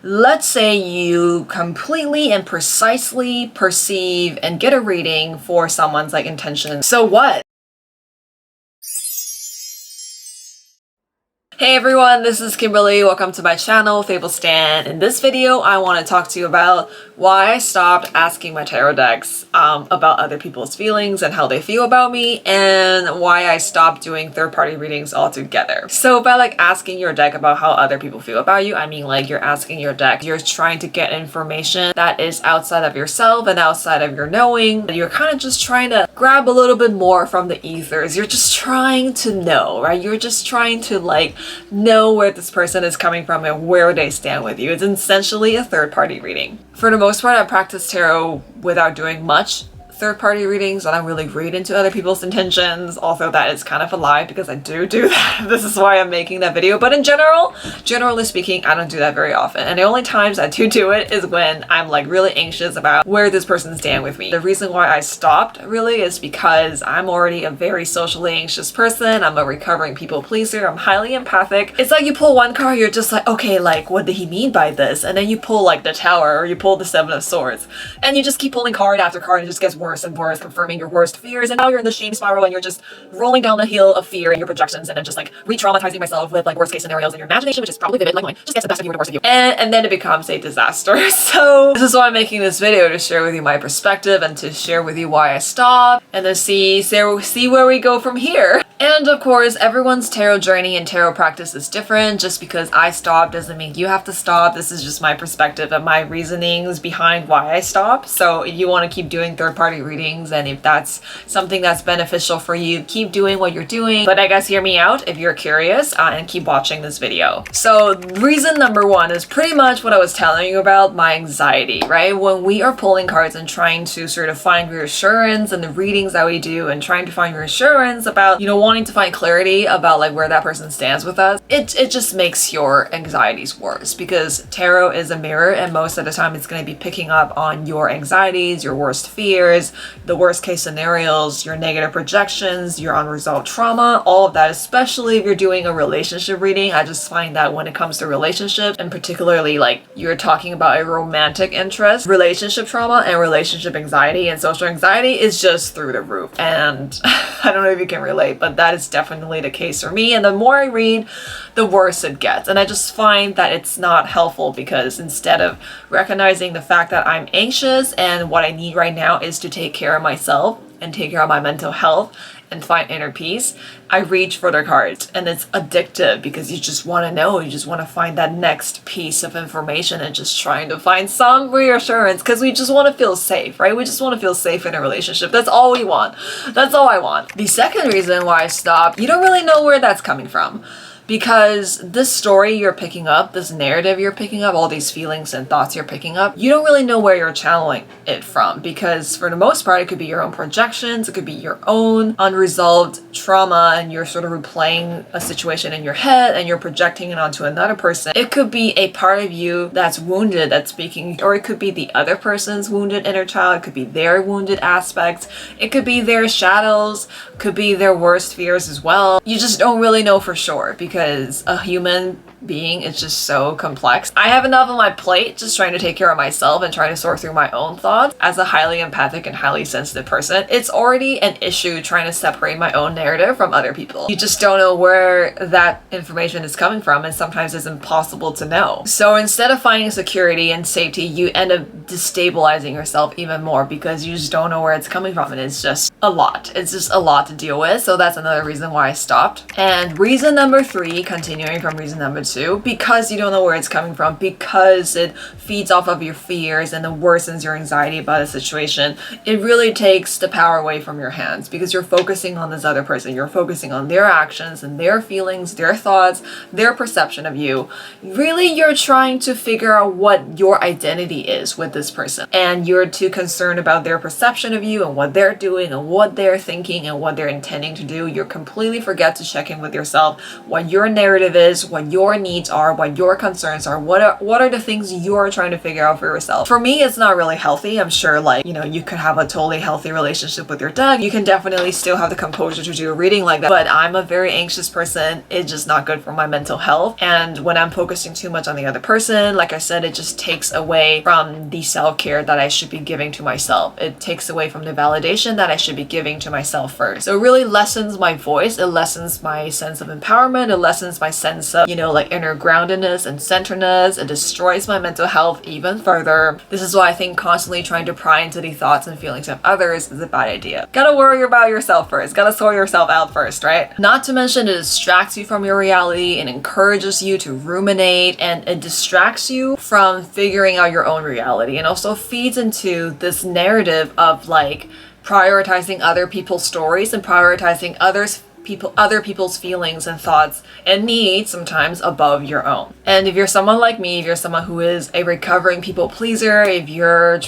Let's say you completely and precisely perceive and get a reading for someone's intention. So what? Hey everyone, this is Kimberly. Welcome to my channel, Fables Stan. In this video, I want to talk to you about why I stopped asking my tarot decks about other people's feelings and how they feel about me, and why I stopped doing third-party readings altogether. So by asking your deck about how other people feel about you, I mean you're asking your deck, you're trying to get information that is outside of yourself and outside of your knowing. You're kind of just trying to grab a little bit more from the ethers. You're just trying to know, right? You're just trying to know where this person is coming from and where they stand with you. It's essentially a third-party reading. For the most part, I practice tarot without doing much third-party readings. I don't really read into other people's intentions, although that is kind of a lie because I do that. This is why I'm making that video. But in generally speaking, I don't do that very often. And the only times I do it is when I'm really anxious about where this person stands with me. The reason why I stopped really is because I'm already a very socially anxious person. I'm a recovering people pleaser. I'm highly empathic. It's you pull one card, you're just okay, what did he mean by this? And then you pull the Tower, or you pull the Seven of Swords, and you just keep pulling card after card, and it just gets worse and worse, confirming your worst fears. And now you're in the shame spiral, and you're just rolling down the hill of fear and your projections, and then just re-traumatizing myself with worst case scenarios in your imagination, which is probably vivid, just gets the best of you and the worst of you. And then it becomes a disaster. So this is why I'm making this video, to share with you my perspective and to share with you why I stopped, and to see where we go from here. And of course, everyone's tarot journey and tarot practice is different. Just because I stopped doesn't mean you have to stop. This is just my perspective and my reasonings behind why I stopped. So if you want to keep doing third-party readings, and if that's something that's beneficial for you, keep doing what you're doing. But I guess hear me out if you're curious, and keep watching this video. So reason number one is pretty much what I was telling you about, my anxiety, right? When we are pulling cards and trying to sort of find reassurance in the readings that we do, and trying to find reassurance about, wanting to find clarity about where that person stands with us, it just makes your anxieties worse, because tarot is a mirror, and most of the time it's going to be picking up on your anxieties, your worst fears, the worst case scenarios, your negative projections, your unresolved trauma, all of that. Especially if you're doing a relationship reading, I just find that when it comes to relationships, and particularly you're talking about a romantic interest, relationship trauma and relationship anxiety and social anxiety is just through the roof. And I don't know if you can relate, but that is definitely the case for me. And the more I read, the worse it gets. And I just find that it's not helpful, because instead of recognizing the fact that I'm anxious and what I need right now is to take care of myself and take care of my mental health and find inner peace, I reach for the cards. And it's addictive, because you just want to know, you just want to find that next piece of information, and just trying to find some reassurance, because we just want to feel safe, right? We just want to feel safe in a relationship. That's all we want. That's all I want. The second reason why I stopped, you don't really know where that's coming from. Because this story you're picking up, this narrative you're picking up, all these feelings and thoughts you're picking up, you don't really know where you're channeling it from. Because for the most part, it could be your own projections, it could be your own unresolved trauma, and you're sort of replaying a situation in your head and you're projecting it onto another person. It could be a part of you that's wounded that's speaking, or it could be the other person's wounded inner child, it could be their wounded aspects, it could be their shadows, could be their worst fears as well. You just don't really know for sure, because a human being is just so complex. I have enough on my plate just trying to take care of myself and trying to sort through my own thoughts. As a highly empathic and highly sensitive person, it's already an issue trying to separate my own narrative from other people. You just don't know where that information is coming from, and sometimes it's impossible to know. So instead of finding security and safety, you end up destabilizing yourself even more, because you just don't know where it's coming from, and it's just a lot. It's just a lot to deal with. So that's another reason why I stopped. And reason number three, continuing from reason number two, because you don't know where it's coming from, because it feeds off of your fears and it worsens your anxiety about a situation, it really takes the power away from your hands, because you're focusing on this other person. You're focusing on their actions and their feelings, their thoughts, their perception of you. Really, you're trying to figure out what your identity is with this person, and you're too concerned about their perception of you and what they're doing and what they're thinking and what they're intending to do. You completely forget to check in with yourself, what your narrative is, what your your needs are, what your concerns are, what are the things you're trying to figure out for yourself. For me, it's not really healthy. I'm sure, like, you know, you could have a totally healthy relationship with your deck. You can definitely still have the composure to do a reading like that, but I'm a very anxious person. It's just not good for my mental health. And when I'm focusing too much on the other person, like I said, it just takes away from the self-care that I should be giving to myself. It takes away from the validation that I should be giving to myself first. So it really lessens my voice. It lessens my sense of empowerment. It lessens my sense of, you know, like inner groundedness and centeredness. It destroys my mental health even further. This is why I think constantly trying to pry into the thoughts and feelings of others is a bad idea. Gotta worry about yourself first. Gotta sort yourself out first, right? Not to mention it distracts you from your reality and encourages you to ruminate, and it distracts you from figuring out your own reality, and also feeds into this narrative of like prioritizing other people's stories and prioritizing other people's feelings and thoughts and needs sometimes above your own. And if you're someone like me, if you're someone who is a recovering people pleaser, if you're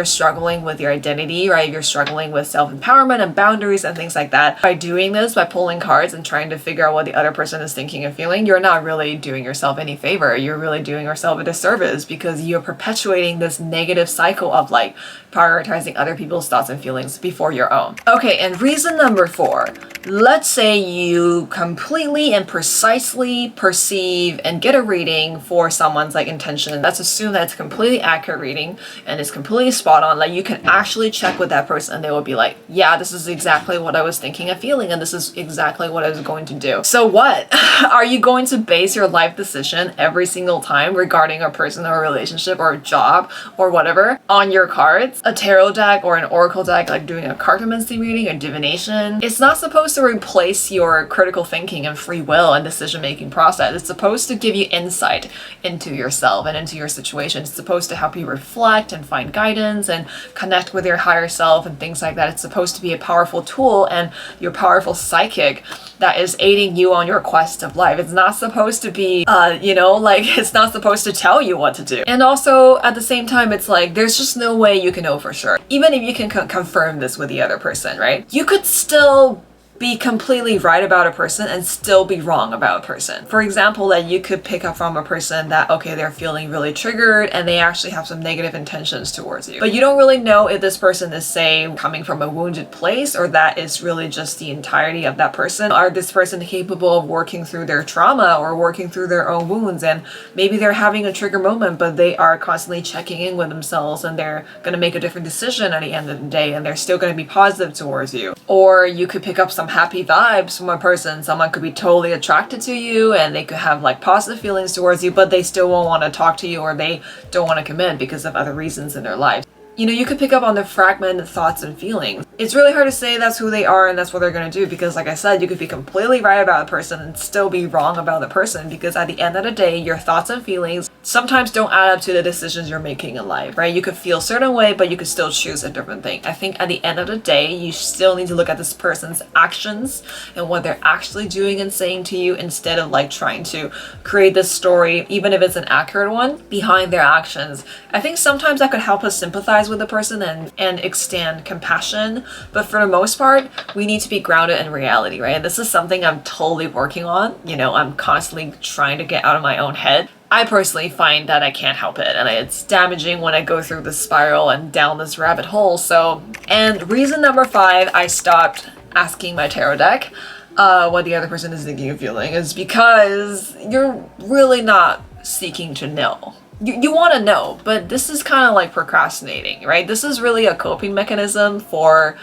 struggling with your identity, right? If you're struggling with self-empowerment and boundaries and things like that, by doing this, by pulling cards and trying to figure out what the other person is thinking and feeling, you're not really doing yourself any favor. You're really doing yourself a disservice, because you're perpetuating this negative cycle of like prioritizing other people's thoughts and feelings before your own. Okay, and reason number 4. Let's say you completely and precisely perceive and get a reading for someone's like intention. Let's assume that it's a completely accurate reading and it's completely spot on. Like you can actually check with that person and they will be like, yeah, this is exactly what I was thinking and feeling, and this is exactly what I was going to do. So what? Are you going to base your life decision every single time regarding a person or a relationship or a job or whatever on your cards? A tarot deck or an oracle deck, like doing a cartomancy reading or divination, it's not supposed to replace your critical thinking and free will and decision-making process. It's supposed to give you insight into yourself and into your situation. It's supposed to help you reflect and find guidance and connect with your higher self and things like that. It's supposed to be a powerful tool and your powerful psychic that is aiding you on your quest of life. It's not supposed to be, it's not supposed to tell you what to do. And also, at the same time, it's like, there's just no way you can know for sure. Even if you can confirm this with the other person, right? You could still be completely right about a person and still be wrong about a person. For example, that you could pick up from a person that, okay, they're feeling really triggered and they actually have some negative intentions towards you. But you don't really know if this person is, say, coming from a wounded place, or that is really just the entirety of that person. Are this person capable of working through their trauma or working through their own wounds? And maybe they're having a trigger moment, but they are constantly checking in with themselves and they're going to make a different decision at the end of the day, and they're still going to be positive towards you. Or you could pick up some happy vibes from a person. Someone could be totally attracted to you and they could have like positive feelings towards you, but they still won't want to talk to you, or they don't want to commit because of other reasons in their life. You know, you could pick up on the fragmented thoughts and feelings. It's really hard to say that's who they are and that's what they're going to do, because like I said, you could be completely right about a person and still be wrong about the person, because at the end of the day, your thoughts and feelings sometimes don't add up to the decisions you're making in life, right? You could feel a certain way, but you could still choose a different thing. I think at the end of the day, you still need to look at this person's actions and what they're actually doing and saying to you, instead of like trying to create this story, even if it's an accurate one, behind their actions. I think sometimes that could help us sympathize with the person and extend compassion, but for the most part, we need to be grounded in reality, right? And this is something I'm totally working on. You know, I'm constantly trying to get out of my own head. I personally find that I can't help it, and it's damaging when I go through this spiral and down this rabbit hole. So, and reason number 5, I stopped asking my tarot deck what the other person is thinking and feeling, is because you're really not seeking to know. You want to know, but this is kind of like procrastinating, right? This is really a coping mechanism for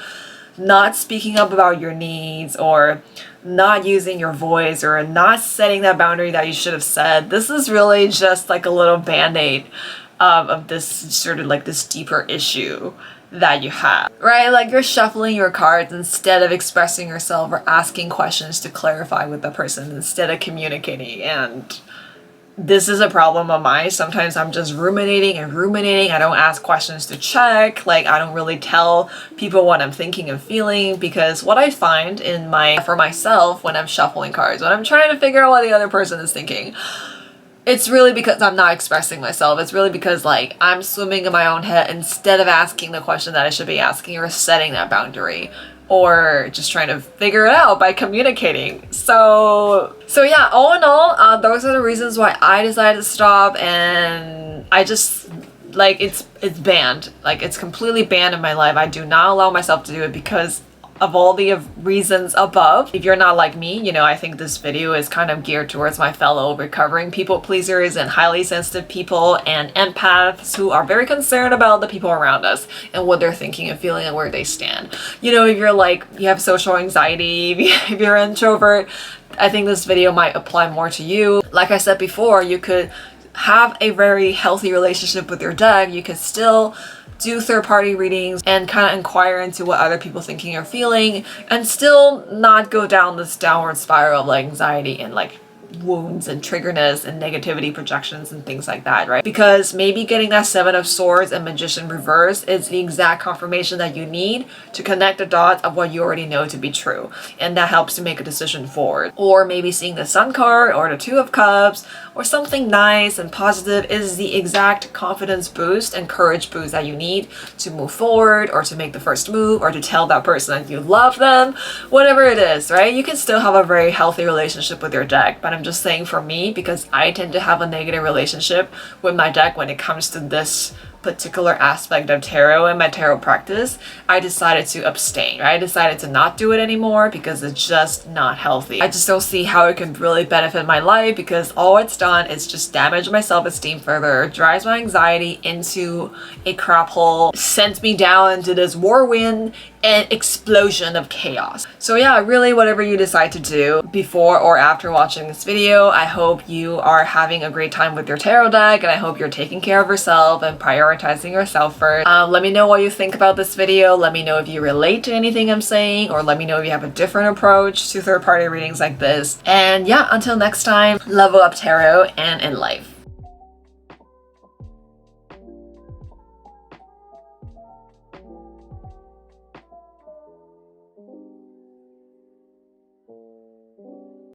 not speaking up about your needs, or not using your voice, or not setting that boundary that you should have said. This is really just like a little band-aid of this sort of like this deeper issue that you have, right? Like you're shuffling your cards instead of expressing yourself or asking questions to clarify with the person, instead of communicating. And this is a problem of mine. Sometimes I'm just ruminating and ruminating. I don't ask questions to check. Like I don't really tell people what I'm thinking and feeling, because what I find for myself when I'm shuffling cards, when I'm trying to figure out what the other person is thinking, it's really because I'm not expressing myself. It's really because like I'm swimming in my own head instead of asking the question that I should be asking, or setting that boundary. or just trying to figure it out by communicating. So yeah, all in all, those are the reasons why I decided to stop, and I just, like, it's banned. Like, it's completely banned in my life. I do not allow myself to do it because of all the reasons above. If you're not like me, you know, I think this video is kind of geared towards my fellow recovering people pleasers and highly sensitive people and empaths who are very concerned about the people around us and what they're thinking and feeling and where they stand. You know, if you're like, you have social anxiety, if you're an introvert, I think this video might apply more to you. Like I said before, you could have a very healthy relationship with your deck. You could still do third-party readings and kind of inquire into what other people thinking or feeling, and still not go down this downward spiral of like anxiety and like wounds and triggerness and negativity projections and things like that, right? Because maybe getting that Seven of Swords and Magician reverse is the exact confirmation that you need to connect the dots of what you already know to be true, and that helps to make a decision forward. Or maybe seeing the Sun card or the Two of Cups or something nice and positive is the exact confidence boost and courage boost that you need to move forward, or to make the first move, or to tell that person that you love them, whatever it is, right? You can still have a very healthy relationship with your deck, but I'm just saying, for me, because I tend to have a negative relationship with my deck when it comes to this particular aspect of tarot and my tarot practice, I decided to abstain, right? I decided to not do it anymore because it's just not healthy. I just don't see how it can really benefit my life, because all it's done is just damage my self-esteem further, drives my anxiety into a crap hole, sends me down into this whirlwind and explosion of chaos. So yeah, really, whatever you decide to do before or after watching this video, I hope you are having a great time with your tarot deck, and I hope you're taking care of yourself and prioritizing yourself first. Let me know what you think about this video. Let me know if you relate to anything I'm saying, or let me know if you have a different approach to third-party readings like this. And yeah, until next time, level up tarot and in life.